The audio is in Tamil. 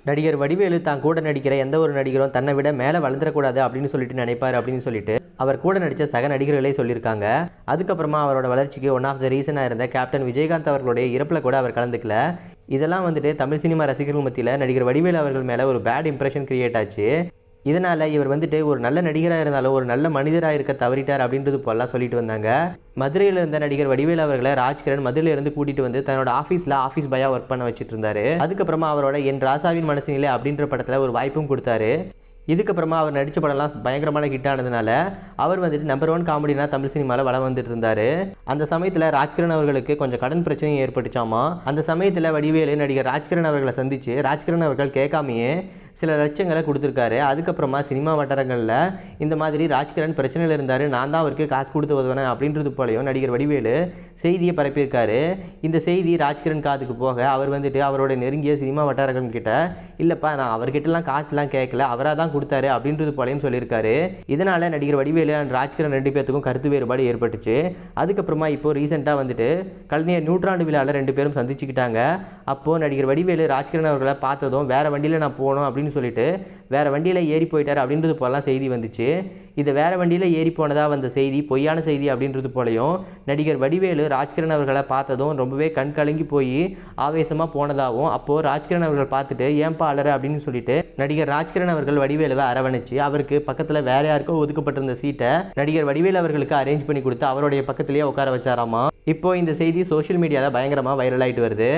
நடிகர் வடிவேலு தான் கூட நடிக்கிற எந்த ஒரு நடிகரும் தன்னை விட மேலே வளர்ந்துடக்கூடாது அப்படின்னு சொல்லிட்டு நினைப்பார் அப்படின்னு சொல்லிட்டு அவர் கூட நடித்த சக நடிகர்களே சொல்லியிருக்காங்க. அதுக்கப்புறமா அவரோட வளர்ச்சிக்கு ஒன் ஆஃப் த ரீசனாக இருந்த கேப்டன் விஜயகாந்த் அவர்களுடைய இறப்பில் கூட அவர் கலந்துக்கல. இதெல்லாம் வந்துட்டு தமிழ் சினிமா ரசிகர்கள் மத்தியில் நடிகர் வடிவேலு அவர்கள் மேலே ஒரு பேட் இம்ப்ரெஷன் கிரியேட் ஆச்சு. இதனால் இவர் வந்துட்டு ஒரு நல்ல நடிகராக இருந்தாலும் ஒரு நல்ல மனிதராக இருக்க தவறிட்டார் அப்படின்றது போலாம் சொல்லிட்டு வந்தாங்க. மதுரையில் இருந்த நடிகர் வடிவேலு அவர்களை ராஜ்கிரண் மதுரையிலிருந்து கூட்டிகிட்டு வந்து தன்னோட ஆஃபீஸ் பாயாக ஒர்க் பண்ண வச்சுட்டு இருந்தாரு. அதுக்கப்புறமா அவரோட என் ராசாவின் மனசினிலே அப்படின்ற படத்தில் ஒரு வாய்ப்பும் கொடுத்தாரு. இதுக்கப்புறமா அவர் நடித்த படம்லாம் பயங்கரமான ஹிட் ஆனதுனால அவர் வந்துட்டு நம்பர் 1 காமெடினா தமிழ் சினிமாவில் வளம் வந்துட்டு இருந்தார். அந்த சமயத்தில் ராஜ்கிரண் அவர்களுக்கு கொஞ்சம் கடன் பிரச்சனையும் ஏற்பட்டுச்சாமா. அந்த சமயத்தில் வடிவேலு நடிகர் ராஜ்கிரண் அவர்களை சந்தித்து ராஜ்கிரண் அவர்கள் கேட்காமையே சில லட்சங்களை கொடுத்துருக்காரு. அதுக்கப்புறமா சினிமா வட்டாரங்களில் இந்த மாதிரி ராஜ்கிரண் பிரச்சனையில் இருந்தார், நான் தான் அவருக்கு காசு கொடுத்து உதவினேன் அப்படின்றது போலையும் நடிகர் வடிவேலு செய்தியை பரப்பியிருக்காரு. இந்த செய்தி ராஜ்கிரண் காதுக்கு போக அவர் வந்துட்டு அவரோட நெருங்கிய சினிமா வட்டாரங்கள் கிட்ட இல்லைப்பா நான் அவர்கிட்டலாம் காசுலாம் கேட்கல, அவராக தான் கொடுத்தாரு அப்படின்றது போலையும் சொல்லியிருக்காரு. இதனால் நடிகர் வடிவேலு அண்ட் ராஜ்கிரண் 2 பேர்த்துக்கும் கருத்து வேறுபாடு ஏற்பட்டுச்சு. அதுக்கப்புறமா இப்போ ரீசெண்டாக வந்துட்டு கலைஞர் நூற்றாண்டு விழாவில் 2 பேரும் சந்திச்சுக்கிட்டாங்க. அப்போது நடிகர் வடிவேலு ராஜ்கிரண் அவர்களை பார்த்ததும் வேறு வண்டியில் நான் போகணும் அப்படின்னு சொல்லிட்டு வேறு வண்டியில் ஏறி போயிட்டார் அப்படின்றது போலாம் செய்தி வந்துச்சு. இது வேறு வண்டியில் ஏறி போனதாக வந்த செய்தி பொய்யான செய்தி அப்படின்றது போலையும் நடிகர் வடிவேலு ராஜ்கிரண் அவர்களை பார்த்ததும் ரொம்பவே கண் கலங்கி போய் ஆவேசமாக போனதாகவும் அப்போது ராஜ்கிரண் அவர்கள் பார்த்துட்டு ஏன்பா அலற அப்படின்னு சொல்லிட்டு நடிகர் ராஜ்கிரண் அவர்கள் வடிவேலுவை அரவணைச்சு அவருக்கு பக்கத்தில் வேற யாருக்கோ ஒதுக்கப்பட்டிருந்த சீட்டை நடிகர் வடிவேலு அவர்களுக்கு அரேஞ்ச் பண்ணி கொடுத்து அவருடைய பக்கத்திலேயே உட்கார வச்சாராமா. இப்போ இந்த செய்தி சோஷியல் மீடியாவில் பயங்கரமாக வைரல் ஆகிட்டு வருது.